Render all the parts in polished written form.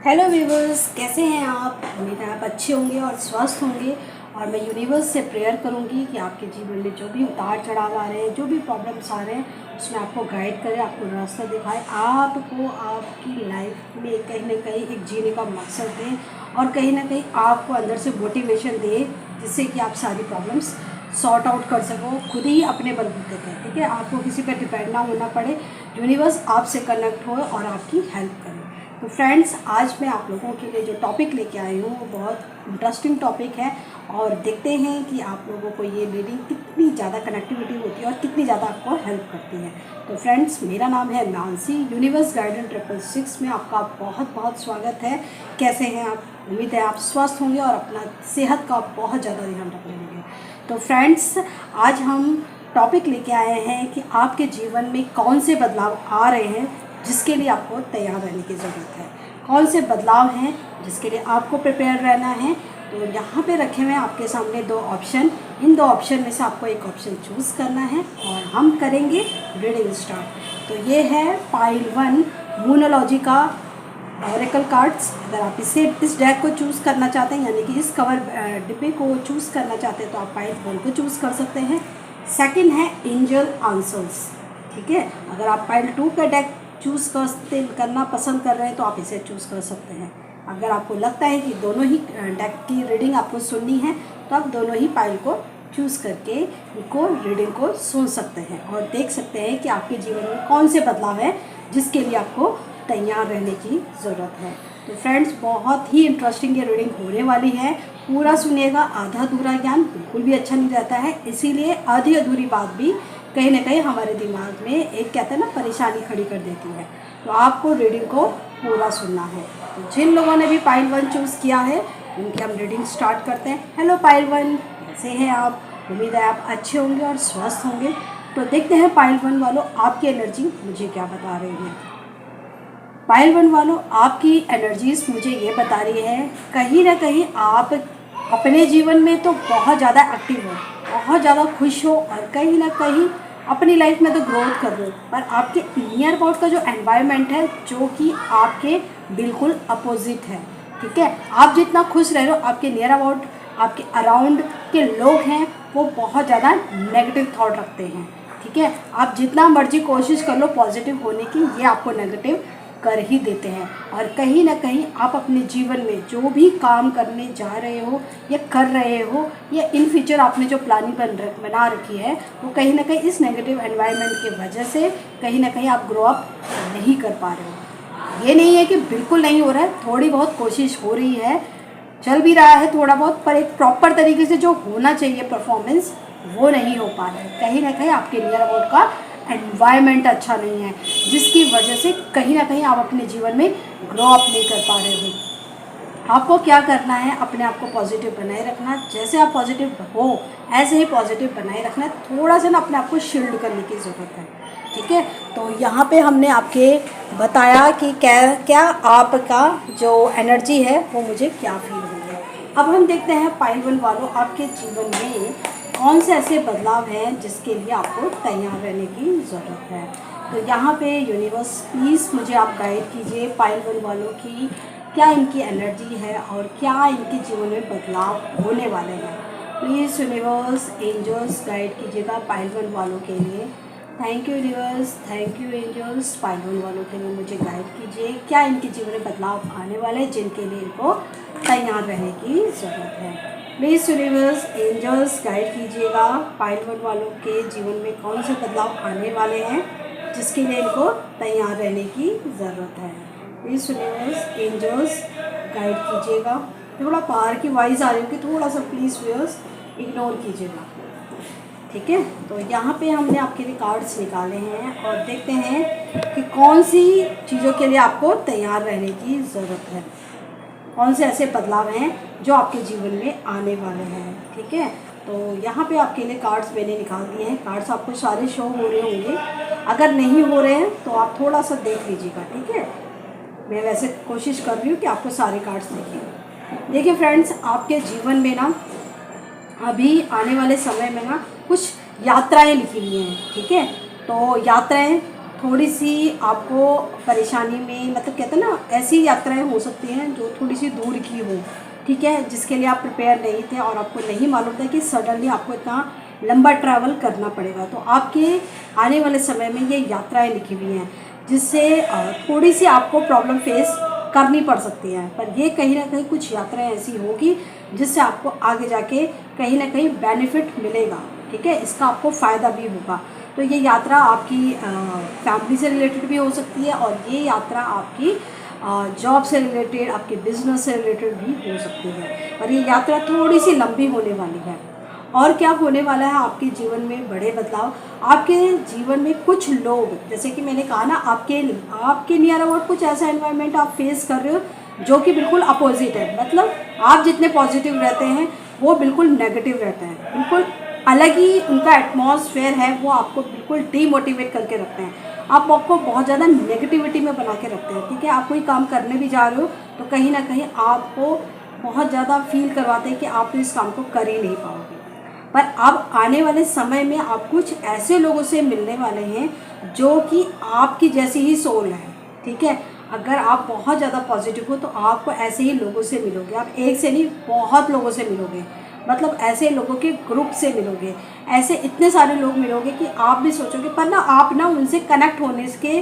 Hello viewers, कैसे हैं आप। उम्मीद है आप अच्छे होंगे और स्वस्थ होंगे। और मैं यूनिवर्स से प्रेयर करूंगी कि आपके जीवन में जो भी उतार चढ़ाव आ रहे हैं, जो भी प्रॉब्लम्स आ रहे हैं, उसमें आपको गाइड करे, आपको रास्ता दिखाए, आपको आपकी लाइफ में कहीं ना कहीं एक जीने का मकसद दे और कहीं ना कहीं आपको अंदर से मोटिवेशन दे, जिससे कि आप सारी प्रॉब्लम्स सॉर्ट आउट कर सको खुद ही अपने बलबूते पे। ठीक है, आपको किसी पर डिपेंड ना होना पड़े, यूनिवर्स आपसे कनेक्ट हो और आपकी हेल्प करे। तो फ्रेंड्स, आज मैं आप लोगों के लिए जो टॉपिक लेके आई हूँ वो बहुत इंटरेस्टिंग टॉपिक है और देखते हैं कि आप लोगों को ये रीडिंग कितनी ज़्यादा कनेक्टिविटी होती है और कितनी ज़्यादा आपको हेल्प करती है। तो फ्रेंड्स, मेरा नाम है नांसी, यूनिवर्स गाइडेंस 666 में आपका बहुत बहुत स्वागत है। कैसे हैं आप। उम्मीद है आप स्वस्थ होंगे और अपना सेहत का बहुत ज़्यादा ध्यान रख लेंगे। तो फ्रेंड्स, आज हम टॉपिक लेके आए हैं कि आपके जीवन में कौन से बदलाव आ रहे हैं जिसके लिए आपको तैयार रहने की ज़रूरत है। कौन से बदलाव हैं जिसके लिए आपको प्रिपेयर रहना है। तो यहाँ पे रखे हुए हैं आपके सामने दो ऑप्शन। इन दो ऑप्शन में से आपको एक ऑप्शन चूज़ करना है और हम करेंगे रीडिंग स्टार्ट। तो ये है पाइल 1 मूनोलॉजी का ऑरेकल कार्ड्स। अगर आप इस डेक को चूज़ करना चाहते हैं, यानी कि इस कवर डिब्बे को चूज़ करना चाहते हैं, तो आप पाइल 1 को चूज़ कर सकते हैं। सेकंड है एंजल आंसर्स। ठीक है, अगर आप पाइल 2 का डेक चूज़ करना पसंद कर रहे हैं तो आप इसे चूज़ कर सकते हैं। अगर आपको लगता है कि दोनों ही डेक की रीडिंग आपको सुननी है तो आप दोनों ही पाइल को चूज़ करके इनको रीडिंग को सुन सकते हैं और देख सकते हैं कि आपके जीवन में कौन से बदलाव है जिसके लिए आपको तैयार रहने की ज़रूरत है। तो फ्रेंड्स, बहुत ही इंटरेस्टिंग ये रीडिंग होने वाली है। पूरा सुनिएगा, आधा अधूरा ज्ञान बिल्कुल भी अच्छा नहीं रहता है, इसीलिए आधी अधूरी बात भी कहीं ना कहीं हमारे दिमाग में एक कहते हैं ना परेशानी खड़ी कर देती है। तो आपको रीडिंग को पूरा सुनना है। तो जिन लोगों ने भी पाइल 1 चूज़ किया है उनकी हम रीडिंग स्टार्ट करते हैं। हेलो पाइल 1, कैसे हैं आप। उम्मीद है आप अच्छे होंगे और स्वस्थ होंगे। तो देखते हैं पाइल 1 वालों, आपकी एनर्जी मुझे क्या बता रही है। पाइल 1 वालों, आपकी एनर्जीज मुझे ये बता रही है कहीं ना कहीं आप अपने जीवन में तो बहुत ज़्यादा एक्टिव हो, बहुत ज़्यादा खुश हो और कहीं ना कहीं अपनी लाइफ में तो ग्रोथ कर रहे हो, पर आपके नियर अबाउट का जो एनवायरनमेंट है जो कि आपके बिल्कुल अपोजिट है। ठीक है, आप जितना खुश रह रहे हो, आपके नियर अबाउट, आपके अराउंड के लोग हैं वो बहुत ज़्यादा नेगेटिव थॉट रखते हैं। ठीक है, आप जितना मर्जी कोशिश कर लो पॉजिटिव होने की, ये आपको नेगेटिव कर ही देते हैं। और कहीं ना कहीं आप अपने जीवन में जो भी काम करने जा रहे हो या कर रहे हो या इन फ्यूचर आपने जो प्लानिंग बना रखी है, वो कहीं ना कहीं इस नेगेटिव एनवायरनमेंट की वजह से कहीं ना कहीं आप ग्रो अप नहीं कर पा रहे हो। ये नहीं है कि बिल्कुल नहीं हो रहा है, थोड़ी बहुत कोशिश हो रही है, चल भी रहा है थोड़ा बहुत, पर एक प्रॉपर तरीके से जो होना चाहिए परफॉर्मेंस वो नहीं हो पा रहा है। कहीं ना कहीं आपके नियर अबाउट का एनवायरनमेंट अच्छा नहीं है, जिसकी वजह से कहीं ना कहीं आप अपने जीवन में ग्रो अप नहीं कर पा रहे हो। आपको क्या करना है, अपने आप को पॉजिटिव बनाए रखना। जैसे आप पॉजिटिव हो ऐसे ही पॉजिटिव बनाए रखना है। थोड़ा सा ना अपने आप को शील्ड करने की ज़रूरत है। ठीक है, तो यहाँ पे हमने आपके बताया कि क्या आपका जो एनर्जी है वो मुझे क्या फील हो रहा है। अब हम देखते हैं पाइल 1 वालों, आपके जीवन में कौन से ऐसे बदलाव हैं जिसके लिए आपको तैयार रहने की ज़रूरत है। तो यहाँ पे यूनिवर्स प्लीज़ मुझे आप गाइड कीजिए पाइल 1 वालों की क्या इनकी एनर्जी है और क्या इनके जीवन में बदलाव होने वाले हैं। प्लीज़ यूनिवर्स, एंजल्स गाइड कीजिएगा पाइल 1 वालों के लिए। Thank you universe, thank you angels, pile 1 वालों के लिए मुझे गाइड कीजिए क्या इनके जीवन में बदलाव आने वाले हैं जिनके लिए इनको तैयार रहने की ज़रूरत है। प्लीज़ यूनिवर्स, एंजल्स गाइड कीजिएगा पाइल 1 वालों के जीवन में कौन से बदलाव आने वाले हैं जिसके लिए इनको तैयार रहने की ज़रूरत है। प्लीज़ यूनिवर्स, एंजल्स गाइड कीजिएगा। थोड़ा पार की वॉइस आ रही होगी, थोड़ा सा प्लीज़ व्यूअर्स इग्नोर कीजिएगा। ठीक है, तो यहाँ पे हमने आपके लिए कार्ड्स निकाले हैं और देखते हैं कि कौन सी चीज़ों के लिए आपको तैयार रहने की ज़रूरत है, कौन से ऐसे बदलाव हैं जो आपके जीवन में आने वाले हैं। ठीक है, तो यहाँ पे आपके लिए कार्ड्स मैंने निकाल दिए हैं। कार्ड्स आपको सारे शो हो रहे होंगे, अगर नहीं हो रहे हैं तो आप थोड़ा सा देख लीजिएगा। ठीक है, मैं वैसे कोशिश कर रही हूँ कि आपको सारे कार्ड्स दिखें। देखिए फ्रेंड्स, आपके जीवन में ना अभी आने वाले समय में ना कुछ यात्राएं लिखी हुई हैं। ठीक है, तो यात्राएं थोड़ी सी आपको परेशानी में, मतलब कहते हैं ना, ऐसी यात्राएं हो सकती हैं जो थोड़ी सी दूर की हो, ठीक है, जिसके लिए आप प्रिपेयर नहीं थे और आपको नहीं मालूम था कि सडनली आपको इतना लंबा ट्रैवल करना पड़ेगा। तो आपके आने वाले समय में ये यात्राएं लिखी हुई हैं जिससे थोड़ी सी आपको प्रॉब्लम फेस करनी पड़ सकती है, पर ये कहीं ना कहीं कुछ यात्राएं ऐसी होगी जिससे आपको आगे जाके कहीं ना कहीं बेनिफिट मिलेगा, ठीक है, इसका आपको फ़ायदा भी होगा। तो ये यात्रा आपकी फैमिली से रिलेटेड भी हो सकती है और ये यात्रा आपकी जॉब से रिलेटेड, आपके बिजनेस से रिलेटेड भी हो सकती है, और ये यात्रा थोड़ी सी लंबी होने वाली है। और क्या होने वाला है आपके जीवन में बड़े बदलाव। आपके जीवन में कुछ लोग, जैसे कि मैंने कहा ना, आपके नियर अबाउट कुछ ऐसा एनवायरनमेंट आप फेस कर रहे हो जो कि बिल्कुल अपोजिट है। मतलब आप जितने पॉजिटिव रहते हैं वो बिल्कुल नेगेटिव रहते हैं, बिल्कुल अलग ही उनका एटमॉस्फेयर है, वो आपको बिल्कुल डीमोटिवेट करके रखते हैं, आपको बहुत ज़्यादा नेगेटिविटी में बना के रखते हैं, ठीक है। आप कोई काम करने भी जा रहे हो तो कहीं ना कहीं आपको बहुत ज़्यादा फील करवाते हैं कि आप तो इस काम को कर ही नहीं पाओगे। पर अब आने वाले समय में आप कुछ ऐसे लोगों से मिलने वाले हैं जो कि आपकी जैसी ही सोल है, ठीक है। अगर आप बहुत ज़्यादा पॉजिटिव हो तो आपको ऐसे ही लोगों से मिलोगे, आप एक से नहीं बहुत लोगों से मिलोगे, मतलब ऐसे लोगों के ग्रुप से मिलोगे, ऐसे इतने सारे लोग मिलोगे कि आप भी सोचोगे, पर ना आप ना उनसे कनेक्ट होने के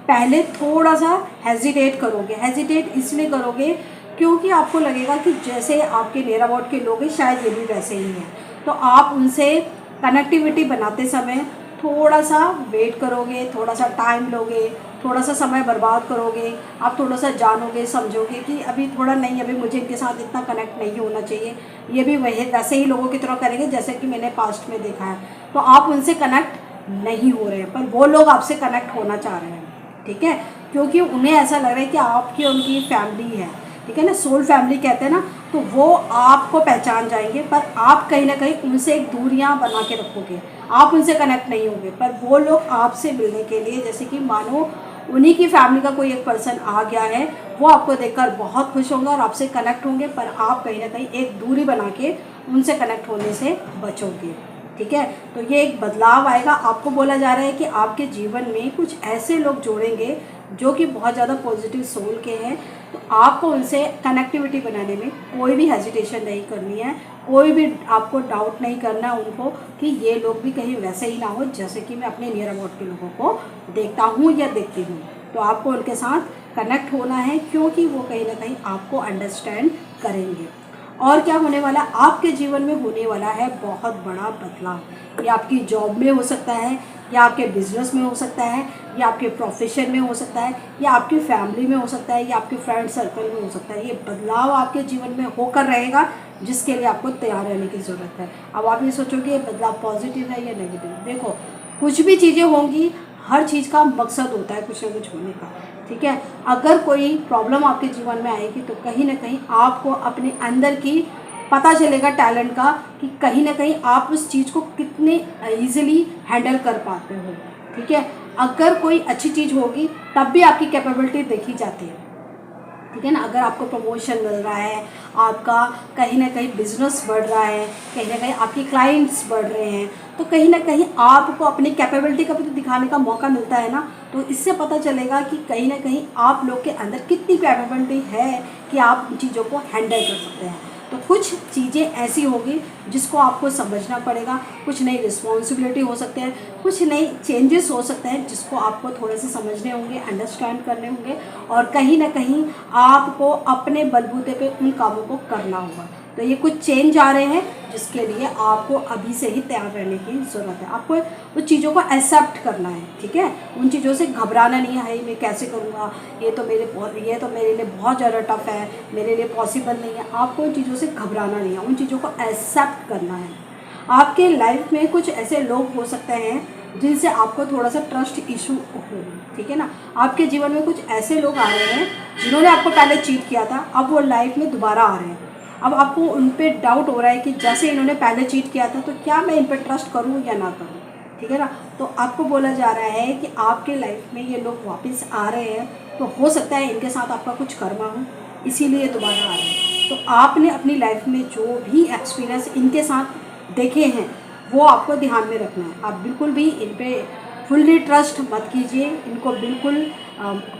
पहले थोड़ा सा हेजिटेट करोगे। हेजिटेट इसलिए करोगे क्योंकि आपको लगेगा कि जैसे आपके नियर अबाउट के लोग हैं शायद ये भी वैसे ही हैं। तो आप उनसे कनेक्टिविटी बनाते समय थोड़ा सा वेट करोगे, थोड़ा सा टाइम लोगे, थोड़ा सा समय बर्बाद करोगे, आप थोड़ा सा जानोगे समझोगे कि अभी थोड़ा नहीं, अभी मुझे इनके साथ इतना कनेक्ट नहीं होना चाहिए, ये भी वही वैसे ही लोगों की तरह करेंगे जैसे कि मैंने पास्ट में देखा है। तो आप उनसे कनेक्ट नहीं हो रहे हैं, पर वो लोग आपसे कनेक्ट होना चाह रहे हैं, ठीक है, क्योंकि उन्हें ऐसा लग रहा है कि आपकी उनकी फैमिली है, ठीक है ना, सोल फैमिली कहते हैं ना, तो वो आपको पहचान जाएंगे। पर आप कहीं ना कहीं उनसे एक दूरियां बना के रखोगे, आप उनसे कनेक्ट नहीं होंगे, पर वो लोग आपसे मिलने के लिए, जैसे कि मानो उन्हीं की फैमिली का कोई एक पर्सन आ गया है, वो आपको देखकर बहुत खुश होंगे और आपसे कनेक्ट होंगे, पर आप कहीं ना कहीं एक दूरी बना के उनसे कनेक्ट होने से बचोगे, ठीक है। तो ये एक बदलाव आएगा। आपको बोला जा रहा है कि आपके जीवन में कुछ ऐसे लोग जोड़ेंगे जो कि बहुत ज़्यादा पॉजिटिव सोल के हैं, तो आपको उनसे कनेक्टिविटी बनाने में कोई भी हेजिटेशन नहीं करनी है, कोई भी आपको डाउट नहीं करना उनको कि ये लोग भी कहीं वैसे ही ना हो जैसे कि मैं अपने नियर अबाउट के लोगों को देखता हूँ या देखती हूँ। तो आपको उनके साथ कनेक्ट होना है क्योंकि वो कहीं ना कहीं आपको अंडरस्टैंड करेंगे। और क्या होने वाला, आपके जीवन में होने वाला है बहुत बड़ा बदलाव। ये आपकी जॉब में हो सकता है, या आपके बिजनेस में हो सकता है, या आपके प्रोफेशन में हो सकता है, या आपकी फैमिली में हो सकता है, या आपके फ्रेंड सर्कल में हो सकता है। ये बदलाव आपके जीवन में होकर रहेगा जिसके लिए आपको तैयार रहने की ज़रूरत है। अब आप ये सोचोगे ये बदलाव पॉजिटिव है या नेगेटिव। देखो, कुछ भी चीज़ें होंगी, हर चीज़ का मकसद होता है कुछ ना कुछ होने का, ठीक है। अगर कोई प्रॉब्लम आपके जीवन में आएगी तो कहीं ना कहीं आपको अपने अंदर की पता चलेगा टैलेंट का, कि कहीं ना कहीं आप उस चीज़ को कितने ईजिली हैंडल कर पाते हो, ठीक है। अगर कोई अच्छी चीज़ होगी तब भी आपकी कैपेबिलिटी देखी जाती है, ठीक है ना। अगर आपको प्रमोशन मिल रहा है, आपका कहीं ना कहीं बिजनेस बढ़ रहा है, कहीं ना कहीं आपके क्लाइंट्स बढ़ रहे हैं, तो कहीं ना कहीं आपको अपनी कैपेबिलिटी का भी तो दिखाने का मौका मिलता है ना। तो इससे पता चलेगा कि कहीं ना कहीं आप लोग के अंदर कितनी कैपेबिलिटी है कि आप उन चीज़ों को हैंडल कर सकते हैं। तो कुछ चीज़ें ऐसी होगी जिसको आपको समझना पड़ेगा, कुछ नई रिस्पॉन्सिबिलिटी हो सकते हैं, कुछ नई चेंजेस हो सकते हैं जिसको आपको थोड़े से समझने होंगे, अंडरस्टैंड करने होंगे, और कहीं ना कहीं आपको अपने बलबूते पे उन कामों को करना होगा। तो ये कुछ चेंज आ रहे हैं जिसके लिए आपको अभी से ही तैयार रहने की ज़रूरत है। आपको उन चीज़ों को एक्सेप्ट करना है, ठीक है। उन चीज़ों से घबराना नहीं है, मैं कैसे करूँगा, ये तो मेरे लिए बहुत ज़्यादा टफ है, मेरे लिए पॉसिबल नहीं है। आपको उन चीज़ों से घबराना नहीं है, उन चीज़ों को एक्सेप्ट करना है। आपके लाइफ में कुछ ऐसे लोग हो सकते हैं जिनसे आपको थोड़ा सा ट्रस्ट इशू हो, ठीक है ना। आपके जीवन में कुछ ऐसे लोग आ रहे हैं जिन्होंने आपको पहले चीट किया था, अब वो लाइफ में दोबारा आ रहे हैं। अब आपको उन पर डाउट हो रहा है कि जैसे इन्होंने पहले चीट किया था तो क्या मैं इन पर ट्रस्ट करूँ या ना करूँ, ठीक है ना। तो आपको बोला जा रहा है कि आपके लाइफ में ये लोग वापस आ रहे हैं, तो हो सकता है इनके साथ आपका कुछ कर्मा हो, इसीलिए दोबारा आ रहे हैं। तो आपने अपनी लाइफ में जो भी एक्सपीरियंस इनके साथ देखे हैं वो आपको ध्यान में रखना है। आप बिल्कुल भी इन पे फुल्ली ट्रस्ट मत कीजिए इनको, बिल्कुल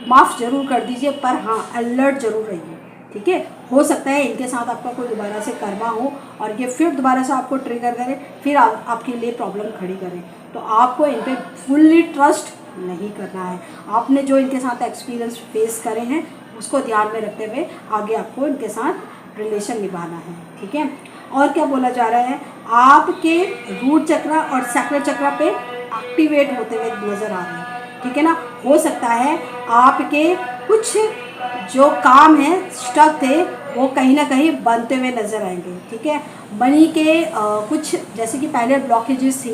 माफ़ ज़रूर कर दीजिए, पर हाँ अलर्ट ज़रूर रहिए, ठीक है। हो सकता है इनके साथ आपका कोई दोबारा से कर्मा हो और ये फिर दोबारा से आपको ट्रिगर करें, फिर आपके लिए प्रॉब्लम खड़ी करें। तो आपको इन पर फुल्ली ट्रस्ट नहीं करना है। आपने जो इनके साथ एक्सपीरियंस फेस करे हैं उसको ध्यान में रखते हुए आगे आपको इनके साथ रिलेशन निभाना है, ठीक है। और क्या बोला जा रहा है, आपके रूट चक्रा और सैक्रल चक्रा पे एक्टिवेट होते हुए नज़र आ रहे हैं, ठीक है ना। हो सकता है आपके कुछ जो काम है स्टक थे वो कहीं ना कहीं बनते हुए नज़र आएंगे, ठीक है। मनी के कुछ जैसे कि पहले ब्लॉकेजेस थी,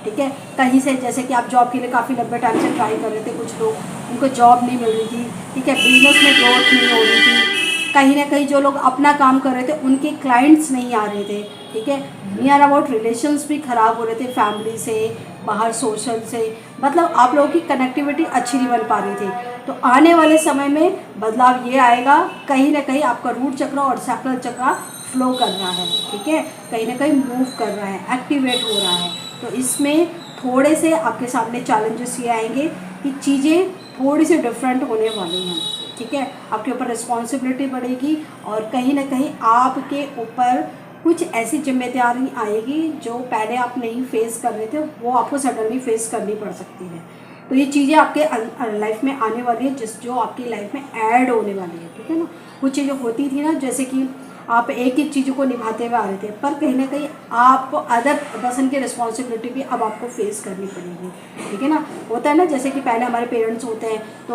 ठीक है, कहीं से, जैसे कि आप जॉब के लिए काफ़ी लंबे टाइम से ट्राई कर रहे थे, कुछ लोग उनको जॉब नहीं मिल रही थी, ठीक है, बिजनेस में ग्रोथ नहीं हो रही थी, कहीं ना कहीं जो लोग अपना काम कर रहे थे उनके क्लाइंट्स नहीं आ रहे थे, ठीक है। नियर अबाउट रिलेशंस भी ख़राब हो रहे थे, फैमिली से, बाहर सोशल से, मतलब आप लोगों की कनेक्टिविटी अच्छी नहीं बन पा रही थी। तो आने वाले समय में बदलाव ये आएगा, कहीं ना कहीं आपका रूट चक्र और सैक्रल चक्र फ्लो कर रहा है, ठीक है, कहीं ना कहीं मूव कर रहा है, एक्टिवेट हो रहा है। तो इसमें थोड़े से आपके सामने चैलेंजेस ये आएंगे कि चीज़ें थोड़ी सी डिफरेंट होने वाली हैं, ठीक है। आपके ऊपर रिस्पॉन्सिबिलिटी बढ़ेगी और कहीं ना कहीं आपके ऊपर कुछ ऐसी जिम्मेदारी आएगी जो पहले आप नहीं फेस कर रहे थे, वो आपको सडनली फेस करनी पड़ सकती है। तो ये चीज़ें आपके लाइफ में आने वाली है, जो आपकी लाइफ में ऐड होने वाली है, ठीक है ना। कुछ चीज़ें होती थी ना, जैसे कि आप एक ही चीज़ों को निभाते हुए आ रहे थे, पर कहीं ना कहीं आपको अदर पर्सन की रिस्पॉन्सिबिलिटी भी अब आपको फेस करनी पड़ेगी, ठीक है ना। होता है ना, जैसे कि पहले हमारे पेरेंट्स होते हैं तो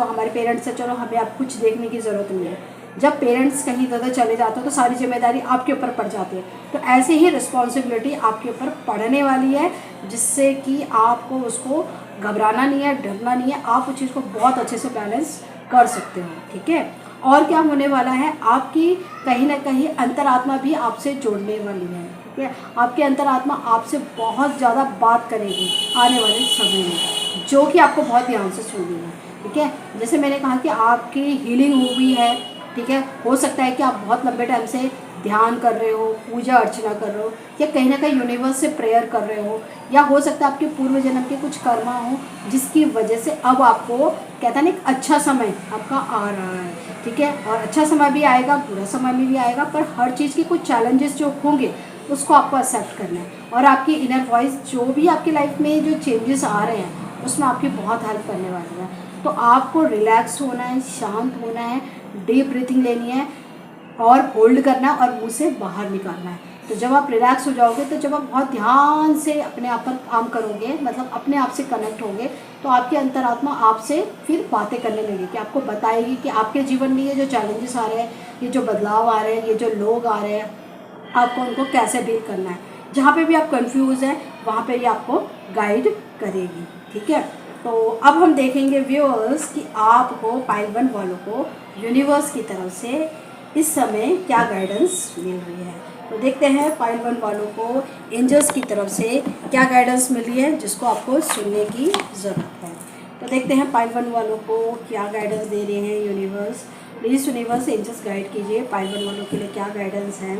हमारे पेरेंट्स से चलो हमें अब कुछ देखने की ज़रूरत नहीं है, जब पेरेंट्स कहीं इधर चले जाते हो तो सारी जिम्मेदारी आपके ऊपर पड़ जाती है। तो ऐसे ही रिस्पॉन्सिबिलिटी आपके ऊपर पड़ने वाली है, जिससे कि आपको उसको घबराना नहीं है, डरना नहीं है, आप उस चीज़ को बहुत अच्छे से बैलेंस कर सकते हो, ठीक है। और क्या होने वाला है, आपकी कहीं ना कहीं अंतरात्मा भी आपसे जुड़ने वाली है, ठीक है। आपकी अंतरात्मा आपसे बहुत ज़्यादा बात करेगी आने वाले समय में, जो कि आपको बहुत ध्यान से सुननी है, ठीक है। जैसे मैंने कहा कि आपकी हीलिंग हुई है, ठीक है। हो सकता है कि आप बहुत लंबे टाइम से ध्यान कर रहे हो, पूजा अर्चना कर रहे हो, या कहीं ना कहीं यूनिवर्स से प्रेयर कर रहे हो, या हो सकता है आपके पूर्व जन्म के कुछ कर्मा हो जिसकी वजह से अब आपको कहता नहीं एक अच्छा समय आपका आ रहा है, ठीक है। और अच्छा समय भी आएगा, बुरा समय भी आएगा, पर हर चीज़ के कुछ चैलेंजेस जो होंगे उसको आपको एक्सेप्ट करना है। और आपकी इनर वॉइस जो भी आपकी लाइफ में जो चेंजेस आ रहे हैं उसमें आपकी बहुत हेल्प करने वाली है। तो आपको रिलैक्स होना है, शांत होना है, डीप ब्रीथिंग लेनी है और होल्ड करना है और मुंह से बाहर निकालना है। तो जब आप रिलैक्स हो जाओगे, तो जब आप बहुत ध्यान से अपने आप पर काम करोगे, मतलब अपने आप से कनेक्ट होगे, तो आपकी अंतरात्मा आपसे फिर बातें करने लगेगी, आपको बताएगी कि आपके जीवन में ये जो चैलेंजेस आ रहे हैं, ये जो बदलाव आ रहे हैं, ये जो लोग आ रहे हैं, आपको उनको कैसे डील करना है। जहाँ पे भी आप कंफ्यूज हैं वहाँ पे ये आपको गाइड करेगी, ठीक है। तो अब हम देखेंगे व्यूअर्स कि आपको पाइल 1 वालों को यूनिवर्स की तरफ से इस समय क्या गाइडेंस मिल रही है। तो देखते हैं पाइल 1 वालों को एंजल्स की तरफ से क्या गाइडेंस मिल रही है, जिसको आपको सुनने की ज़रूरत है। तो देखते हैं पाइल 1 वालों को क्या गाइडेंस दे रहे हैं universe. Please universe angels guide कीजिए, पाइल 1 वालों के लिए क्या गाइडेंस है।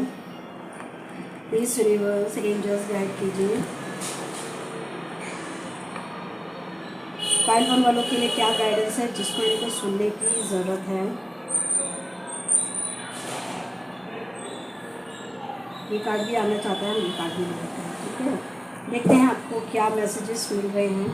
प्लीज़ यूनिवर्स एंजल्स गाइड कीजिए, पाइल 1 वालों के लिए क्या गाइडेंस है जिसको इनको सुनने की ज़रूरत है। ये कार्ड भी आना चाहता है, ये कार्ड भी नहीं आता है, ठीक है। देखते हैं आपको क्या मैसेजेस मिल रहे हैं।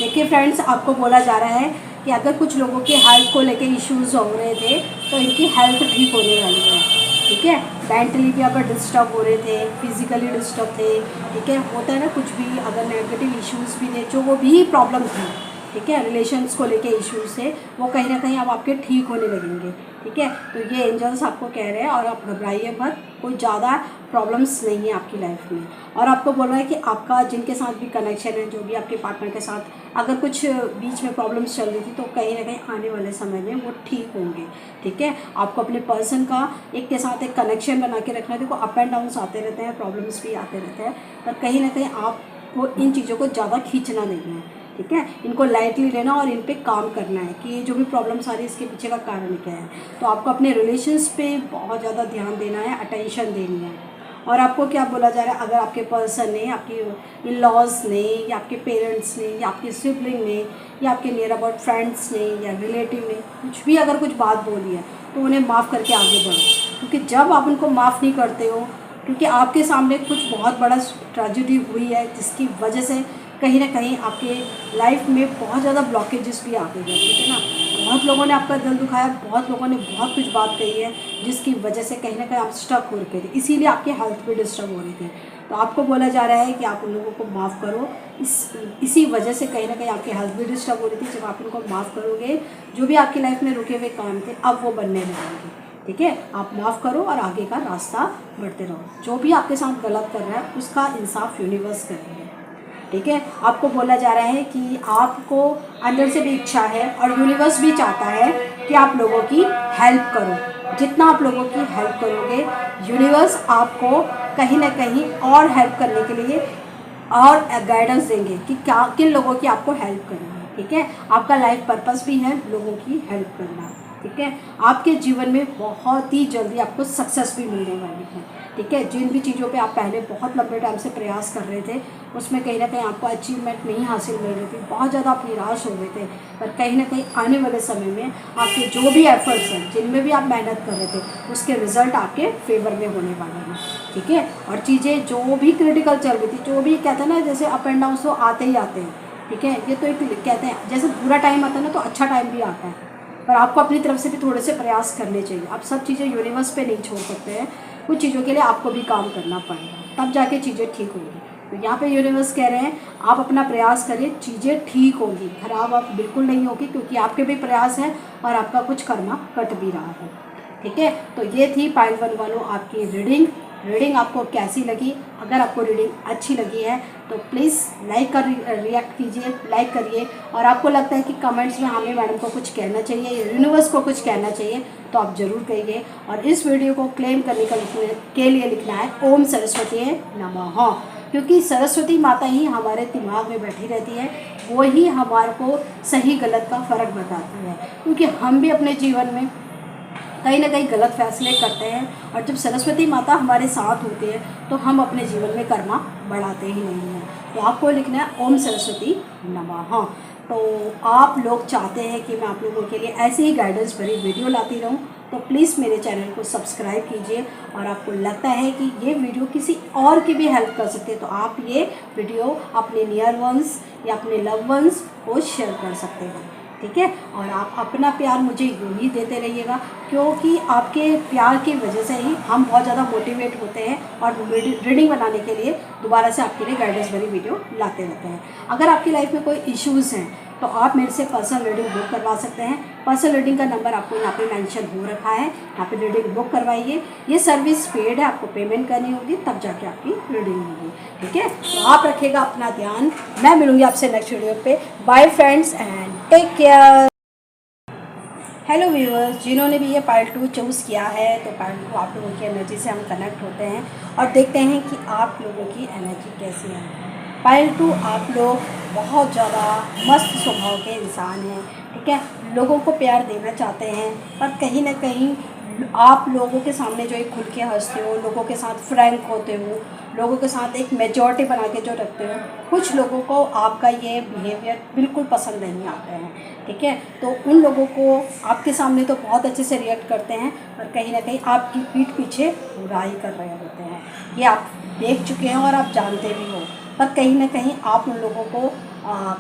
देखिए फ्रेंड्स, आपको बोला जा रहा है कि अगर कुछ लोगों की हेल्थ को लेके इश्यूज हो रहे थे तो इनकी हेल्थ ठीक होने वाली है, ठीक है। मेंटली भी अगर डिस्टर्ब हो रहे थे, फिजिकली डिस्टर्ब थे, ठीक है, होता है ना कुछ भी, अगर नेगेटिव इश्यूज भी थे, जो वो भी प्रॉब्लम थी, ठीक है, रिलेशंस को लेके इश्यूज थे, वो कहीं ना कहीं अब आपके ठीक होने लगेंगे, ठीक है। तो ये एंजल्स आपको कह रहे हैं और आप घबराइए मत, कोई ज़्यादा प्रॉब्लम्स नहीं है आपकी लाइफ में। और आपको बोल रहा है कि आपका जिनके साथ भी कनेक्शन है, जो भी आपके पार्टनर के साथ अगर कुछ बीच में प्रॉब्लम्स चल रही थी, तो कहीं ना कहीं आने वाले समय में वो ठीक होंगे, ठीक है। आपको अपने पर्सन का एक के साथ एक कनेक्शन बना के रखना है। देखो अप एंड डाउन्स आते रहते हैं, प्रॉब्लम्स भी आते रहते हैं, पर कहीं ना कहीं आपको इन चीज़ों को ज़्यादा खींचना नहीं है, ठीक है। इनको लाइटली लेना और इन पे काम करना है कि ये जो भी प्रॉब्लम्स आ रही है इसके पीछे का कारण क्या है। तो आपको अपने रिलेशंस पे बहुत ज़्यादा ध्यान देना है, अटेंशन देनी है। और आपको क्या बोला जा रहा है, अगर आपके पर्सन ने, आपके इन लॉज ने, या आपके पेरेंट्स ने, या आपके सिबलिंग ने, या आपके नियर अबाउट फ्रेंड्स ने या रिलेटिव ने कुछ भी अगर कुछ बात बोली है तो उन्हें माफ़ करके आगे बढ़ो। क्योंकि जब आप उनको माफ़ नहीं करते हो, क्योंकि आपके सामने कुछ बहुत बड़ा ट्रेजेडी हुई है जिसकी वजह से कहीं ना कहीं आपके लाइफ में बहुत ज़्यादा ब्लॉकेजेस भी आ गए हैं, ठीक है ना। बहुत लोगों ने आपका दिल दुखाया, बहुत लोगों ने बहुत कुछ बात कही है जिसकी वजह से कहीं ना कहीं आप स्टक हो रखे थे, इसीलिए आपकी हेल्थ भी डिस्टर्ब हो रही थी। तो आपको बोला जा रहा है कि आप उन लोगों को माफ़ करो। इसी वजह से कहीं ना कहीं आपकी हेल्थ भी डिस्टर्ब हो रही थी। जब आप उनको माफ़ करोगे, जो भी आपकी लाइफ में रुके हुए काम थे अब वो बनने लगेंगे, ठीक है। आप माफ़ करो और आगे का रास्ता बढ़ते रहो। जो भी आपके साथ गलत कर रहा है उसका इंसाफ यूनिवर्स करेंगे, ठीक है। आपको बोला जा रहा है कि आपको अंदर से भी इच्छा है और यूनिवर्स भी चाहता है कि आप लोगों की हेल्प करो। जितना आप लोगों की हेल्प करोगे, यूनिवर्स आपको कहीं ना कहीं और हेल्प करने के लिए और गाइडेंस देंगे कि क्या किन लोगों की आपको हेल्प करनी है, ठीक है। आपका लाइफ पर्पस भी है लोगों की हेल्प करना, ठीक है। आपके जीवन में बहुत ही जल्दी आपको सक्सेस भी मिलने वाली है, ठीक है। जिन भी चीज़ों पे आप पहले बहुत लंबे टाइम से प्रयास कर रहे थे उसमें कहीं ना कहीं आपको अचीवमेंट नहीं हासिल मिल रही थी, बहुत ज़्यादा आप निराश हो गए थे, पर कहीं ना कहीं आने वाले समय में आपके जो भी एफर्ट्स हैं, जिनमें भी आप मेहनत कर रहे थे, उसके रिजल्ट आपके फेवर में होने वाले हैं, ठीक है। और चीज़ें जो भी क्रिटिकल चल रही थी, जो भी कहते हैं ना जैसे अप एंड डाउन तो आते ही आते हैं, ठीक है। ये तो एक कहते हैं जैसे बुरा टाइम आता है ना तो अच्छा टाइम भी आता है, पर आपको अपनी तरफ से भी थोड़े से प्रयास करने चाहिए। आप सब चीज़ें यूनिवर्स पे नहीं छोड़ सकते हैं, कुछ चीज़ों के लिए आपको भी काम करना पड़ेगा, तब जाके चीज़ें ठीक होंगी। तो यहाँ पे यूनिवर्स कह रहे हैं आप अपना प्रयास करिए, चीज़ें ठीक होंगी, खराब आप बिल्कुल नहीं होगी, क्योंकि आपके भी प्रयास हैं और आपका कुछ कर्मा कट भी रहा है, ठीक है। तो ये थी पाइल 1 वालों आपकी रीडिंग आपको कैसी लगी? अगर आपको रीडिंग अच्छी लगी है तो प्लीज़ लाइक कर रिएक्ट कीजिए, लाइक करिए। और आपको लगता है कि कमेंट्स में हमें मैडम को कुछ कहना चाहिए या यूनिवर्स को कुछ कहना चाहिए तो आप ज़रूर कहिए। और इस वीडियो को क्लेम करने के लिए लिखना है ओम सरस्वती नमः, क्योंकि सरस्वती माता ही हमारे दिमाग में बैठी रहती है, वो ही हमारे को सही गलत का फ़र्क बताती है। क्योंकि हम भी अपने जीवन में कहीं ना कहीं गलत फैसले करते हैं, और जब सरस्वती माता हमारे साथ होती है तो हम अपने जीवन में कर्मा बढ़ाते ही नहीं हैं। तो आपको लिखना है ओम सरस्वती नमः। तो आप लोग चाहते हैं कि मैं आप लोगों के लिए ऐसे ही गाइडेंस भरी वीडियो लाती रहूं, तो प्लीज़ मेरे चैनल को सब्सक्राइब कीजिए। और आपको लगता है कि ये वीडियो किसी और की भी हेल्प कर सकते हैं तो आप ये वीडियो अपने नियर वंस या अपने लव वंस को शेयर कर सकते हैं, ठीक है। और आप अपना प्यार मुझे यूँ ही देते रहिएगा, क्योंकि आपके प्यार की वजह से ही हम बहुत ज़्यादा मोटिवेट होते हैं और रीडिंग बनाने के लिए दोबारा से आपके लिए गाइडेंस भरी वीडियो लाते रहते हैं। अगर आपकी लाइफ में कोई इश्यूज़ हैं तो आप मेरे से पर्सनल रीडिंग बुक करवा सकते हैं। पर्सनल रीडिंग का नंबर आपको यहाँ पे मेंशन हो रखा है, यहाँ पे रीडिंग बुक करवाइए। ये सर्विस पेड है, आपको पेमेंट करनी होगी तब जाके आपकी रीडिंग होगी, ठीक है। तो आप रखिएगा अपना ध्यान, मैं मिलूँगी आपसे नेक्स्ट वीडियो पे। Bye friends and take care. Hello viewers, जिन्होंने भी ये पार्ट 2 चूज़ किया है तो पार्ट 2 आप लोगों की एनर्जी से हम कनेक्ट होते हैं और देखते हैं कि आप लोगों की एनर्जी कैसी है। पार्ट 2 आप लोग बहुत ज़्यादा मस्त स्वभाव के इंसान हैं, ठीक है। लोगों को प्यार देना चाहते हैं, पर कहीं ना कहीं आप लोगों के सामने जो एक खुल के हंसते हो, लोगों के साथ फ्रैंक होते हो, लोगों के साथ एक मेजॉरिटी बना के जो रखते हो, कुछ लोगों को आपका ये बिहेवियर बिल्कुल पसंद नहीं आता है, ठीक है। तो उन लोगों को आपके सामने तो बहुत अच्छे से रिएक्ट करते हैं, पर कहीं ना कहीं आपकी पीठ पीछे बुराई कर रहे होते हैं। ये आप देख चुके हैं और आप जानते भी हो, पर कहीं ना कहीं आप उन लोगों को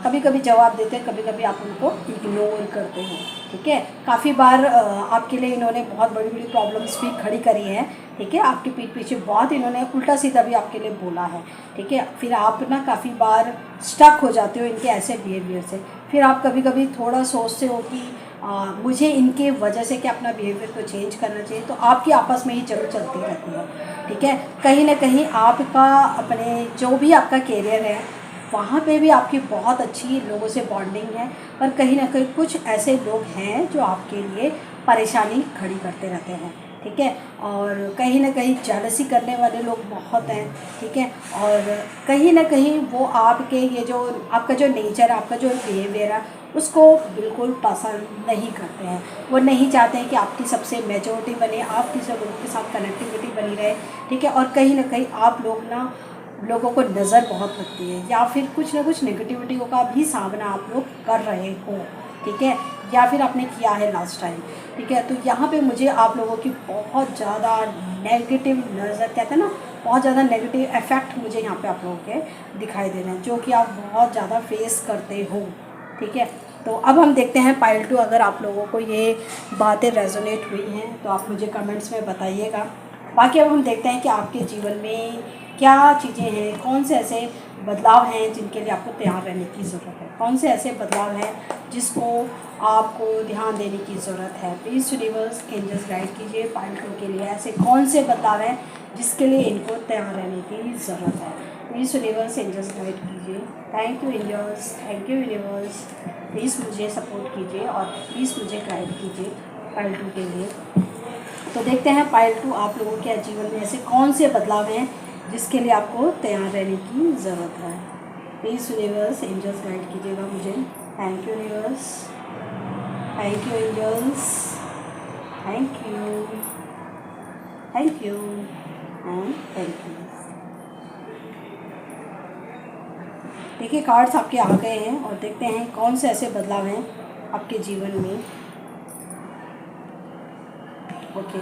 कभी कभी जवाब देते हैं, कभी कभी आप उनको इग्नोर करते हो, ठीक है। काफ़ी बार आपके लिए इन्होंने बहुत बड़ी बड़ी प्रॉब्लम्स भी खड़ी करी हैं, ठीक है। आपके पीठ पीछे बहुत इन्होंने उल्टा सीधा भी आपके लिए बोला है, ठीक है। फिर आप ना काफ़ी बार स्टक हो जाते हो इनके ऐसे बिहेवियर से। फिर आप कभी कभी थोड़ा सोचते हो कि मुझे इनके वजह से क्या अपना बिहेवियर को चेंज करना चाहिए, तो आपकी आपस में ही जरूर चलती रहती है, ठीक है। कहीं ना कहीं आपका अपने जो भी आपका कैरियर है वहाँ पे भी आपकी बहुत अच्छी लोगों से बॉन्डिंग है, पर कहीं ना कहीं कुछ ऐसे लोग हैं जो आपके लिए परेशानी खड़ी करते रहते हैं, ठीक है। और कहीं ना कहीं जेलसी करने वाले लोग बहुत हैं, ठीक है। और कहीं ना कहीं वो आपके ये जो आपका जो नेचर, आपका जो बिहेवियर है उसको बिल्कुल पसंद नहीं करते हैं। वो नहीं चाहते हैं कि आपकी सबसे मेजॉरिटी बने, आपकी सब लोगों के साथ कनेक्टिविटी बनी रहे, ठीक है। और कहीं ना कहीं आप लोग ना लोगों को नज़र बहुत लगती है, या फिर कुछ ना कुछ नेगेटिविटियों का भी सामना आप लोग कर रहे हो, ठीक है, या फिर आपने किया है लास्ट टाइम, ठीक है। तो यहाँ पे मुझे आप लोगों की बहुत ज़्यादा नेगेटिव नज़र, कहते हैं ना, बहुत ज़्यादा नेगेटिव इफेक्ट मुझे यहाँ पे आप लोगों के दिखाई दे रहे हैं, जो कि आप बहुत ज़्यादा फेस करते हो, ठीक है। तो अब हम देखते हैं पाइल 2, अगर आप लोगों को ये बातें रेजोनेट हुई हैं तो आप मुझे कमेंट्स में बताइएगा। बाकी अब हम देखते हैं कि आपके जीवन में क्या चीज़ें हैं, कौन से ऐसे बदलाव हैं जिनके लिए आपको तैयार रहने की ज़रूरत है, कौन से ऐसे बदलाव हैं जिसको आपको ध्यान देने की ज़रूरत है। प्लीज़ यूनिवर्स एंजल्स गाइड कीजिए पाइल 2 के लिए, ऐसे कौन से बदलाव हैं जिसके लिए इनको तैयार रहने की ज़रूरत है। प्लीज़ यूनिवर्स एंजल्स गाइड कीजिए। Thank you angels, thank you universe. Please मुझे सपोर्ट कीजिए और प्लीज़ मुझे गाइड कीजिए पाइल 2 के लिए। तो देखते हैं पाइल 2 आप लोगों के जीवन में ऐसे कौन से बदलाव हैं जिसके लिए आपको तैयार रहने की ज़रूरत है। प्लीज़ यूनिवर्स एंजल्स गाइड कीजिएगा मुझे। Thank you universe, thank you angels, thank you, thank you and thank you. देखिए कार्ड्स आपके आ गए हैं और देखते हैं कौन से ऐसे बदलाव हैं आपके जीवन में। ओके,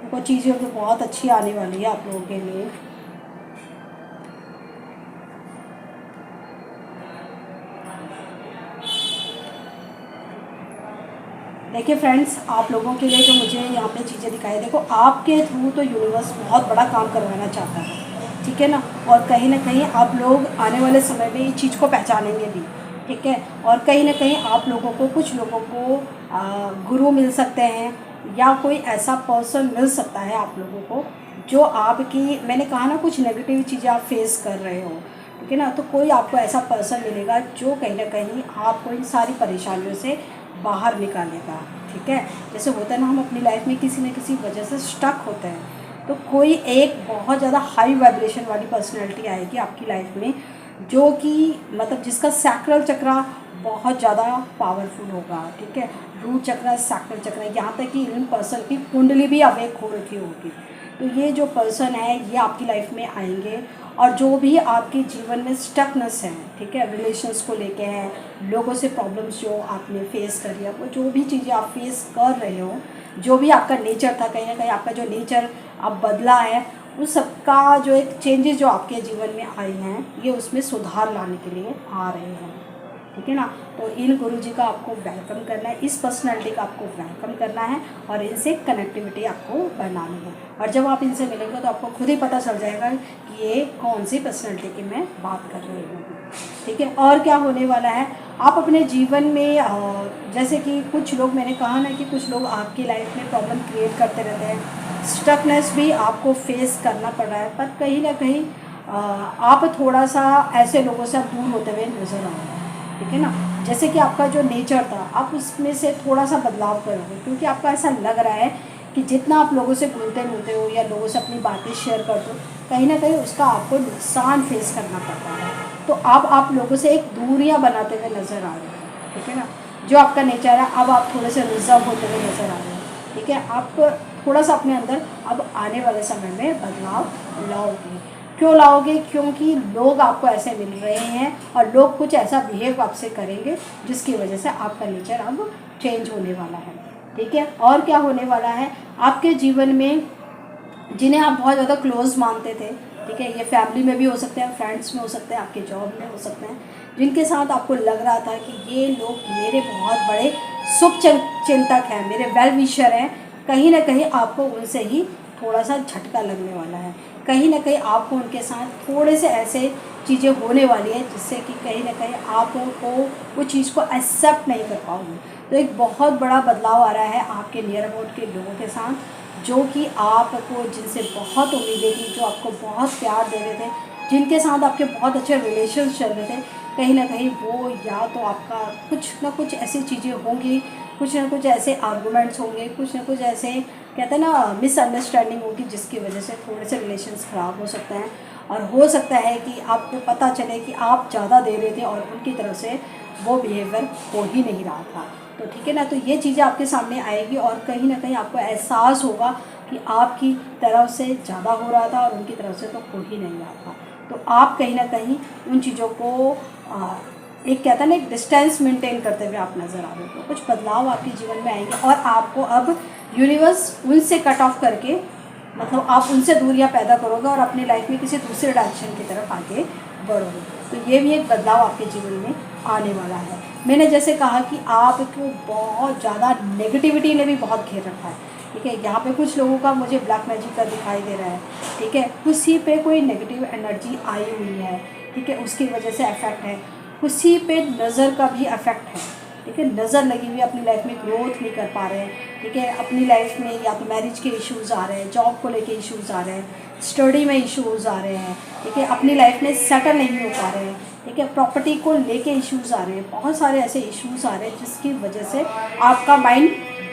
वो चीज़ें तो बहुत अच्छी आने वाली है आप लोगों के लिए। देखिए फ्रेंड्स, आप लोगों के लिए जो मुझे यहाँ पे चीज़ें दिखाई, देखो आपके थ्रू तो यूनिवर्स बहुत बड़ा काम करवाना चाहता है, ठीक है ना। और कहीं ना कहीं आप लोग आने वाले समय में इस चीज़ को पहचानेंगे भी, ठीक है। और कहीं ना कहीं आप लोगों को, कुछ लोगों को गुरु मिल सकते हैं, या कोई ऐसा पर्सन मिल सकता है आप लोगों को जो आपकी, मैंने कहा ना, कुछ नेगेटिव चीज़ें आप फेस कर रहे हो, ठीक है ना। तो कोई आपको ऐसा पर्सन मिलेगा जो कहीं ना कहीं आपको इन सारी परेशानियों से बाहर निकालेगा, ठीक है। जैसे होता है ना, हम अपनी लाइफ में किसी न किसी वजह से स्टक होते हैं, तो कोई एक बहुत ज़्यादा हाई वाइब्रेशन वाली पर्सनैलिटी आएगी आपकी लाइफ में, जो कि मतलब जिसका सैक्रल चक्रा बहुत ज़्यादा पावरफुल होगा, ठीक है। रूट चक्रा, सैक्रल चक्रा, यहाँ तक कि इन पर्सन की कुंडली भी अवेक हो रखी होगी। तो ये जो पर्सन है ये आपकी लाइफ में आएंगे, और जो भी आपके जीवन में स्टकनेस है, ठीक है, रिलेशंस को लेके है, लोगों से प्रॉब्लम्स जो आपने फेस करी है, वो जो भी चीज़ें आप फेस कर रहे हो, जो भी आपका नेचर था, कहीं ना कहीं आपका जो नेचर अब बदला है, उस सबका जो एक चेंजेस जो आपके जीवन में आए हैं, ये उसमें सुधार लाने के लिए आ रहे हैं, ठीक है ना। तो इन गुरुजी का आपको वेलकम करना है, इस पर्सनालिटी का आपको वेलकम करना है, और इनसे कनेक्टिविटी आपको बनानी है। और जब आप इनसे मिलेंगे तो आपको खुद ही पता चल जाएगा कि ये कौन सी पर्सनालिटी की मैं बात कर रही हूँ, ठीक है। और क्या होने वाला है, आप अपने जीवन में जैसे कि कुछ लोग, मैंने कहा ना कि कुछ लोग आपकी लाइफ में प्रॉब्लम क्रिएट करते रहते हैं, स्टकनेस भी आपको फेस करना पड़ रहा है, पर कहीं ना कहीं आप थोड़ा सा ऐसे लोगों से आप दूर होते हुए नजर आ रहे हैं, ठीक है ना। जैसे कि आपका जो नेचर था, आप उसमें से थोड़ा सा बदलाव करोगे, क्योंकि आपका ऐसा लग रहा है कि जितना आप लोगों से घुलते मिलते हो या लोगों से अपनी बातें शेयर करते हो, कहीं ना कहीं उसका आपको नुकसान फेस करना पड़ता है। तो अब आप लोगों से एक दूरियां बनाते हुए नज़र आ रहे हो, ठीक है ना। जो आपका नेचर है, अब आप थोड़े से रिजर्व होते हुए नज़र आ रहे हो, ठीक है। आप थोड़ा सा अपने अंदर अब आने वाले समय में बदलाव लाओगे। क्यों लाओगे? क्योंकि लोग आपको ऐसे मिल रहे हैं और लोग कुछ ऐसा बिहेव आपसे करेंगे जिसकी वजह से आपका नेचर अब चेंज होने वाला है, ठीक है। और क्या होने वाला है, आपके जीवन में जिन्हें आप बहुत ज़्यादा क्लोज मानते थे, ठीक है, ये फैमिली में भी हो सकते हैं, फ्रेंड्स में हो सकते हैं, आपके जॉब में हो सकते हैं, जिनके साथ आपको लग रहा था कि ये लोग मेरे बहुत बड़े शुभ चिंतक हैं, मेरे वेल विशर हैं, कहीं ना कहीं आपको उनसे ही थोड़ा सा झटका लगने वाला है। कहीं ना कहीं आपको उनके साथ थोड़े से ऐसे चीज़ें होने वाली है जिससे कि कहीं ना कहीं आपको वो चीज़ को एक्सेप्ट नहीं कर पाओगे। तो एक बहुत बड़ा बदलाव आ रहा है आपके नियर अबाउट के लोगों के साथ, जो कि आपको, जिनसे बहुत उम्मीदें थी, जो आपको बहुत प्यार दे रहे थे, जिनके साथ आपके बहुत अच्छे रिलेशन चल रहे थे, कहीं ना कहीं वो या तो आपका कुछ ना कुछ ऐसी चीज़ें होंगी, कुछ ना कुछ ऐसे आर्गूमेंट्स होंगे, कुछ ना कुछ ऐसे कहते हैं ना मिसअंडरस्टैंडिंग होगी, जिसकी वजह से थोड़े से रिलेशंस ख़राब हो सकते हैं। और हो सकता है कि आपको पता चले कि आप ज़्यादा दे रहे थे और उनकी तरफ से वो बिहेवियर हो ही नहीं रहा था। तो ठीक है ना, तो ये चीज़ें आपके सामने आएगी और कहीं ना कहीं आपको एहसास होगा कि आपकी तरफ से ज़्यादा हो रहा था और उनकी तरफ से तो हो ही नहीं रहा था। तो आप कहीं ना कहीं उन चीज़ों को एक कहता है ना एक डिस्टेंस मेंटेन करते हुए आप नज़र आ रहे हो। तो कुछ बदलाव आपके जीवन में आएंगे और आपको अब यूनिवर्स उनसे कट ऑफ करके, मतलब आप उनसे दूरियां पैदा करोगे और अपनी लाइफ में किसी दूसरे डायरेक्शन की तरफ आगे बढ़ोगे। तो ये भी एक बदलाव आपके जीवन में आने वाला है। मैंने जैसे कहा कि आपको बहुत ज़्यादा नेगेटिविटी ने भी बहुत घेर रखा है। ठीक है, यहाँ पे कुछ लोगों का मुझे ब्लैक मैजिक का दिखाई दे रहा है। ठीक है, किसी पे कोई नेगेटिव एनर्जी आई हुई है। ठीक है, उसकी वजह से अफेक्ट है। किसी पे नज़र का भी अफेक्ट है। ठीक है, नज़र लगी हुई, अपनी लाइफ में ग्रोथ नहीं कर पा रहे हैं। ठीक है, अपनी लाइफ में या तो मैरिज के इश्यूज़ आ रहे हैं, जॉब को लेके इश्यूज़ आ रहे हैं, स्टडी में इश्यूज़ आ रहे हैं। ठीक है, अपनी लाइफ में सेटल नहीं हो पा रहे हैं। ठीक है, प्रॉपर्टी को लेके इश्यूज़ आ रहे हैं। बहुत सारे ऐसे इश्यूज़ आ रहे हैं जिसकी वजह से आपका माइंड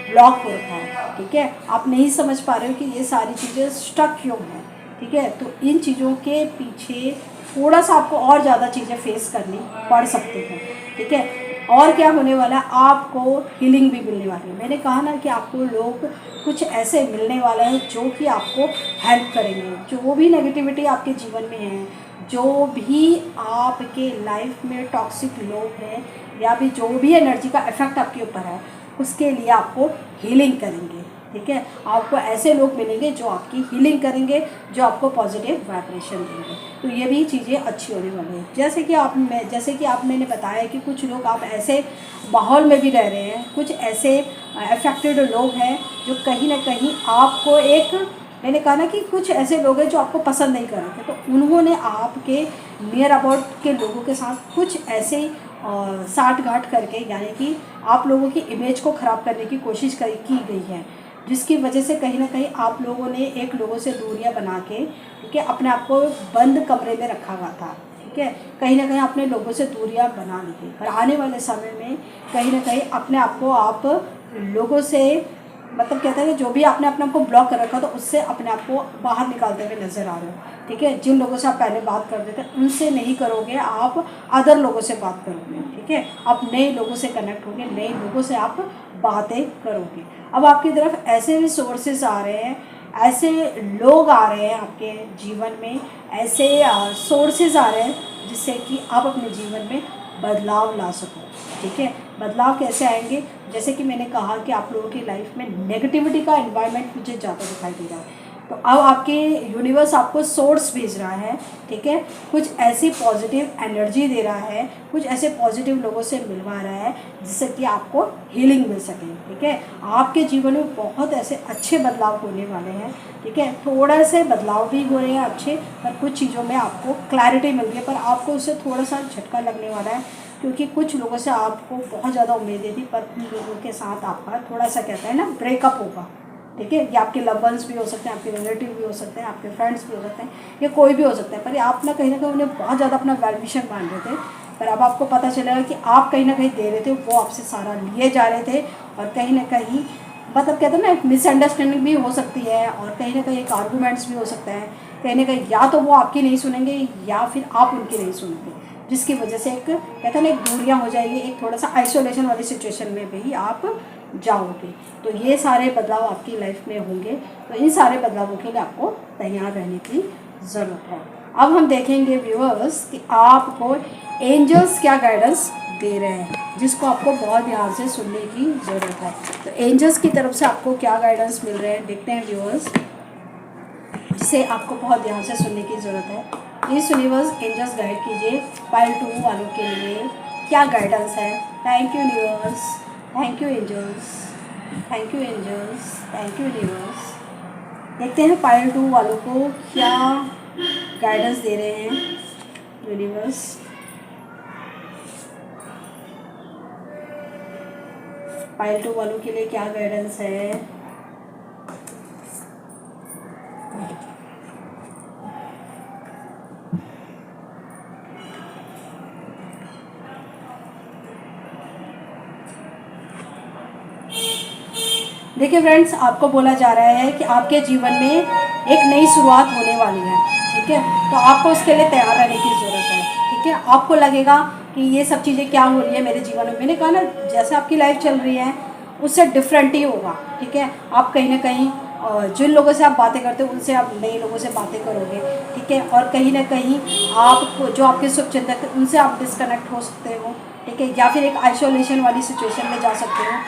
ब्लॉक हो रखा है। ठीक है, आप नहीं समझ पा रहे हो कि ये सारी चीज़ें स्टक क्यों हैं। ठीक है, तो इन चीज़ों के पीछे थोड़ा सा आपको और ज़्यादा चीज़ें फेस करनी पड़ सकती हैं। ठीक है, और क्या होने वाला है, आपको हीलिंग भी मिलने वाली है। मैंने कहा ना कि आपको लोग कुछ ऐसे मिलने वाले हैं जो कि आपको हेल्प करेंगे। जो भी नेगेटिविटी आपके जीवन में है, जो भी आपके लाइफ में टॉक्सिक लोग हैं, या भी जो भी एनर्जी का इफेक्ट आपके ऊपर है, उसके लिए आपको हीलिंग करेंगे। ठीक है, आपको ऐसे लोग मिलेंगे जो आपकी हीलिंग करेंगे, जो आपको पॉजिटिव वाइब्रेशन देंगे। तो ये भी चीज़ें अच्छी होने वाली हैं। जैसे कि आप मैंने बताया कि कुछ लोग आप ऐसे माहौल में भी रह रहे हैं, कुछ ऐसे अफेक्टेड लोग हैं जो कहीं ना कहीं आपको एक, मैंने कहा ना कि कुछ ऐसे लोग हैं जो आपको पसंद नहीं कर रहे थे, तो उन्होंने आपके नियर अबाउट के लोगों के साथ कुछ ऐसे साठ गांठ करके, यानी कि आप लोगों की इमेज को ख़राब करने की कोशिश की गई है, जिसकी वजह से कहीं ना कहीं आप लोगों ने एक लोगों से दूरियां बना के, ठीक है, अपने आप को बंद कमरे में रखा हुआ था। ठीक है, कहीं ना कहीं अपने लोगों से दूरियां बना ली थी, पर आने वाले समय में कहीं ना कहीं अपने आप को आप लोगों से, मतलब कहते हैं कि जो भी आपने अपने आप को ब्लॉक कर रखा था उससे अपने आप को बाहर निकालते हुए नजर आ रहे हो। ठीक है, जिन लोगों से आप पहले बात करते थे उनसे नहीं करोगे, आप अदर लोगों से बात करोगे। ठीक है, आप नए लोगों से कनेक्ट होगे, नए लोगों से आप बातें करोगे। अब आपकी तरफ ऐसे भी सोर्सेस आ रहे हैं, ऐसे लोग आ रहे हैं आपके जीवन में, ऐसे सोर्सेज आ रहे हैं जिससे कि आप अपने जीवन में बदलाव ला सको। ठीक है, बदलाव कैसे आएंगे, जैसे कि मैंने कहा कि आप लोगों की लाइफ में नेगेटिविटी का एनवायरनमेंट मुझे ज़्यादा दिखाई दे रहा है, तो अब आपके यूनिवर्स आपको सोर्स भेज रहा है। ठीक है, कुछ ऐसी पॉजिटिव एनर्जी दे रहा है, कुछ ऐसे पॉजिटिव लोगों से मिलवा रहा है जिससे कि आपको हीलिंग मिल सके। ठीक है, आपके जीवन में बहुत ऐसे अच्छे बदलाव होने वाले हैं। ठीक है, थोड़ा से बदलाव भी हो रहे हैं अच्छे, पर कुछ चीज़ों में आपको क्लैरिटी मिल रही है, पर आपको उससे थोड़ा सा झटका लगने वाला है, क्योंकि कुछ लोगों से आपको बहुत ज़्यादा उम्मीदें थी, पर उन लोगों के साथ आपका थोड़ा सा कहते हैं ना ब्रेकअप होगा। ठीक है, ये आपके लव वंस भी हो सकते हैं, आपके रिलेटिव भी हो सकते हैं, आपके फ्रेंड्स भी हो सकते हैं, ये कोई भी हो सकता है, पर आप ना कहीं उन्हें बहुत ज़्यादा अपना वेल विशर मान रहे थे, पर अब आपको पता चलेगा कि आप कहीं ना कहीं दे रहे थे, वो आपसे सारा लिए जा रहे थे, और कहीं ना कहीं मतलब कहते हैं ना एक मिसअंडरस्टैंडिंग भी हो सकती है, और कहीं ना कहीं एक आर्गूमेंट्स भी हो सकता है। कहीं ना कहीं या तो वो आपकी नहीं सुनेंगे या फिर आप उनकी नहीं सुनेंगे, जिसकी वजह से एक कहते हैं ना एक दूरियां हो जाएगी, एक थोड़ा सा आइसोलेशन वाली सिचुएशन में भी आप जाओगे। तो ये सारे बदलाव आपकी लाइफ में होंगे, तो इन सारे बदलावों के लिए आपको तैयार रहने की ज़रूरत है। अब हम देखेंगे व्यूअर्स कि आपको एंजल्स क्या गाइडेंस दे रहे हैं, जिसको आपको बहुत ध्यान से सुनने की ज़रूरत है। तो एंजल्स की तरफ से आपको क्या गाइडेंस मिल रहे हैं देखते हैं व्यूअर्स, जिसे आपको बहुत ध्यान से सुनने की ज़रूरत है। इस यूनिवर्स एंजल्स गाइड कीजिए पाइल 2 वालों के लिए क्या गाइडेंस है। Thank you universe, thank you angels, thank you angels, thank you universe. देखते हैं पाइल 2 वालों को क्या गाइडेंस दे रहे हैं यूनिवर्स। पाइल 2 वालों के लिए क्या गाइडेंस है। देखिए फ्रेंड्स, आपको बोला जा रहा है कि आपके जीवन में एक नई शुरुआत होने वाली है, ठीक है। तो आपको उसके लिए तैयार रहने की ज़रूरत है, ठीक है। आपको लगेगा कि ये सब चीज़ें क्या हो रही है मेरे जीवन में, मैंने कहा ना, जैसे आपकी लाइफ चल रही है उससे डिफरेंट ही होगा, ठीक है। आप कहीं ना कहीं जिन लोगों से आप बातें करते हो उनसे आप नए लोगों से बातें करोगे, ठीक है। और कहीं ना कहीं आपको जो आपके शुभचिंतक उनसे आप डिस्कनेक्ट हो सकते हो, ठीक है, या फिर एक आइसोलेशन वाली सिचुएशन में जा सकते हो।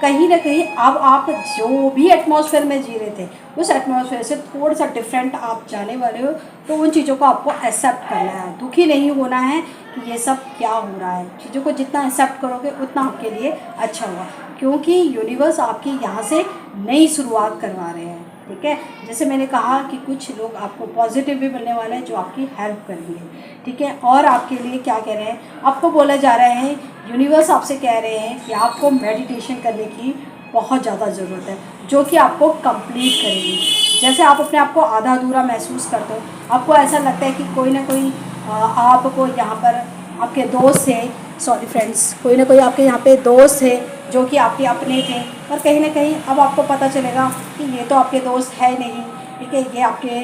कहीं ना कहीं अब आप जो भी एटमॉस्फेयर में जी रहे थे उस एटमॉस्फेयर से थोड़ा सा डिफरेंट आप जाने वाले हो, तो उन चीज़ों को आपको एक्सेप्ट करना है, दुखी नहीं होना है कि ये सब क्या हो रहा है। चीज़ों को जितना एक्सेप्ट करोगे उतना आपके लिए अच्छा होगा, क्योंकि यूनिवर्स आपकी यहाँ से नई शुरुआत करवा रहे हैं, ठीक है। जैसे मैंने कहा कि कुछ लोग आपको पॉजिटिव भी मिलने वाले हैं जो आपकी हेल्प करेंगे, ठीक है। और आपके लिए क्या कह रहे हैं, आपको बोला जा रहा है, यूनिवर्स आपसे कह रहे हैं कि आपको मेडिटेशन करने की बहुत ज़्यादा ज़रूरत है, जो कि आपको कंप्लीट करेगी। जैसे आप अपने आप को आधा अधूरा महसूस करते हो, आपको ऐसा लगता है कि कोई ना कोई आपको यहाँ पर आपके दोस्त थे, सॉरी फ्रेंड्स, कोई ना कोई आपके यहाँ पे दोस्त थे जो कि आपके अपने थे, और कहीं ना कहीं अब आपको पता चलेगा कि ये तो आपके दोस्त है नहीं, ठीक है। ये आपके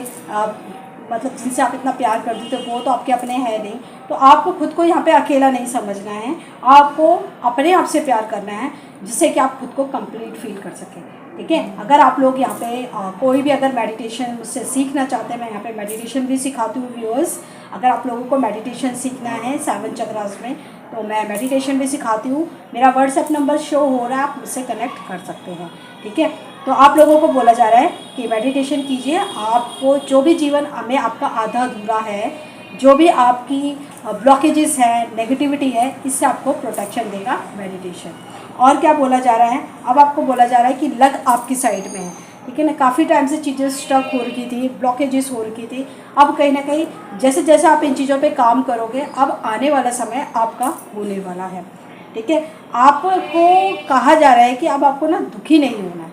मतलब जिनसे आप इतना प्यार करते थे वो तो आपके अपने हैं नहीं। तो आपको खुद को यहाँ पे अकेला नहीं समझना है, आपको अपने आप से प्यार करना है, जिससे कि आप खुद को कंप्लीट फील कर सकें, ठीक है। अगर आप लोग यहाँ पे कोई भी अगर मेडिटेशन मुझसे सीखना चाहते हैं, मैं यहाँ पे मेडिटेशन भी सिखाती हूँ व्यूअर्स। अगर आप लोगों को मेडिटेशन सीखना है 7 चक्रास में, तो मैं मेडिटेशन भी सिखाती हूँ। मेरा व्हाट्सएप नंबर शो हो रहा है, आप मुझसे कनेक्ट कर सकते हैं, ठीक है। तो आप लोगों को बोला जा रहा है कि मेडिटेशन कीजिए, आपको जो भी जीवन में आपका आधा अधूरा है, जो भी आपकी ब्लॉकेजेस है, नेगेटिविटी है, इससे आपको प्रोटेक्शन देगा मेडिटेशन। और क्या बोला जा रहा है, अब आपको बोला जा रहा है कि लक आपकी साइड में है, ठीक है ना। काफ़ी टाइम से चीज़ें स्टक हो रही थी, ब्लॉकेजेस हो रही थी, अब कहीं ना कहीं जैसे जैसे आप इन चीज़ों पे काम करोगे, अब आने वाला समय आपका होने वाला है, ठीक है। आपको कहा जा रहा है कि अब आपको ना दुखी नहीं होना है।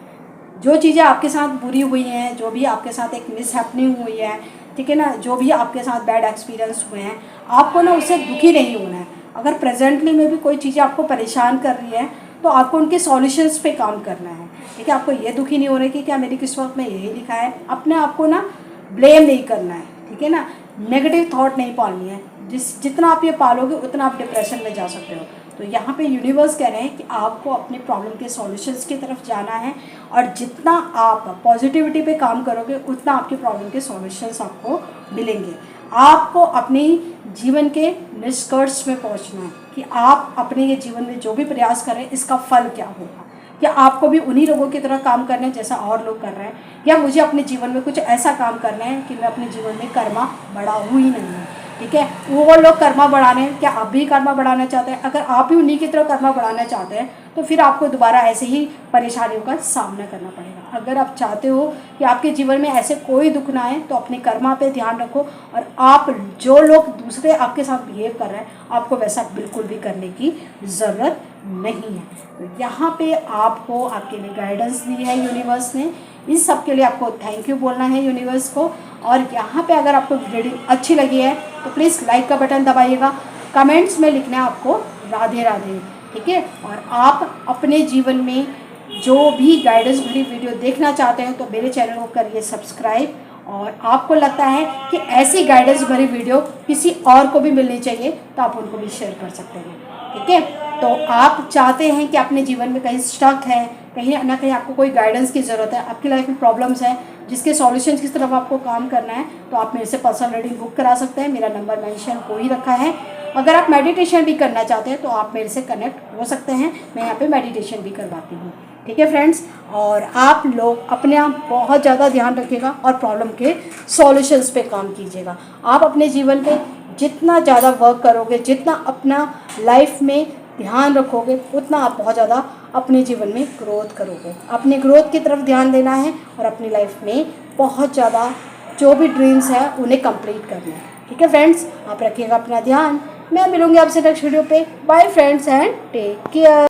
जो चीज़ें आपके साथ बुरी हुई हैं, जो भी आपके साथ एक मिसहैपनिंग हुई है, ठीक है ना, जो भी आपके साथ बैड एक्सपीरियंस हुए हैं, आपको ना उससे दुखी नहीं होना है। अगर प्रेजेंटली में भी कोई चीज़ें आपको परेशान कर रही है, तो आपको उनके सॉल्यूशंस पे काम करना है, ठीक है। आपको ये दुखी नहीं हो रहा है कि क्या मेरी किस्मत में यही लिखा है। अपने आप को ना ब्लेम नहीं करना है, ठीक है ना। नेगेटिव थॉट नहीं पालनी है, जितना आप ये पालोगे उतना आप डिप्रेशन में जा सकते हो। तो यहाँ पे यूनिवर्स कह रहे हैं कि आपको अपने प्रॉब्लम के सॉल्यूशंस की तरफ जाना है, और जितना आप पॉजिटिविटी पे काम करोगे उतना आपके प्रॉब्लम के सॉल्यूशंस आपको मिलेंगे। आपको अपनी जीवन के निष्कर्ष में पहुँचना है कि आप अपने ये जीवन में जो भी प्रयास करें इसका फल क्या होगा। या आपको भी उन्हीं लोगों की तरह काम करना है जैसा और लोग कर रहे हैं, या मुझे अपने जीवन में कुछ ऐसा काम करना है कि मैं अपने जीवन में कर्मा बढ़ाऊँ ही नहीं है, ठीक है। वो लोग कर्मा बढ़ाने, क्या आप भी कर्मा बढ़ाना चाहते हैं? अगर आप भी उन्हीं की तरह कर्मा बढ़ाना चाहते हैं तो फिर आपको दोबारा ऐसे ही परेशानियों का सामना करना पड़ेगा। अगर आप चाहते हो कि आपके जीवन में ऐसे कोई दुख ना आए, तो अपने कर्मा पे ध्यान रखो, और आप जो लोग दूसरे आपके साथ बिहेव कर रहे हैं, आपको वैसा बिल्कुल भी करने की ज़रूरत नहीं है। तो यहाँ पे आपको आपके लिए गाइडेंस दी है यूनिवर्स ने, इस सब के लिए आपको थैंक यू बोलना है यूनिवर्स को। और यहाँ पे अगर आपको वीडियो अच्छी लगी है तो प्लीज़ लाइक का बटन दबाइएगा, कमेंट्स में लिखना है आपको राधे राधे, ठीक है। और आप अपने जीवन में जो भी गाइडेंस भरी वीडियो देखना चाहते हैं तो मेरे चैनल को करिए सब्सक्राइब, और आपको लगता है कि ऐसी गाइडेंस भरी वीडियो किसी और को भी मिलनी चाहिए तो आप उनको भी शेयर कर सकते हैं, ठीक है। तो आप चाहते हैं कि अपने जीवन में कहीं स्टक है, कहीं ना कहीं आपको कोई गाइडेंस की ज़रूरत है, आपकी लाइफ में प्रॉब्लम्स है जिसके सॉल्यूशंस की तरफ आपको काम करना है, तो आप मेरे से पर्सनल रीडिंग बुक करा सकते हैं। मेरा नंबर मेंशन हो ही रखा है। अगर आप मेडिटेशन भी करना चाहते हैं तो आप मेरे से कनेक्ट हो सकते हैं, मैं यहाँ पे मेडिटेशन भी करवाती हूँ, ठीक है फ्रेंड्स। और आप लोग अपने आप बहुत ज़्यादा ध्यान रखिएगा और प्रॉब्लम के सॉल्यूशंस पे काम कीजिएगा। आप अपने जीवन पे जितना ज़्यादा वर्क करोगे, जितना अपना लाइफ में ध्यान रखोगे, उतना आप बहुत ज़्यादा अपने जीवन में ग्रोथ करोगे। अपनी ग्रोथ की तरफ ध्यान देना है और अपनी लाइफ में बहुत ज़्यादा जो भी ड्रीम्स हैं उन्हें कंप्लीट करना है, ठीक है फ्रेंड्स। आप रखिएगा अपना ध्यान। मैं मिलूँगी आपसे नेक्स्ट वीडियो पे। Bye friends and take care.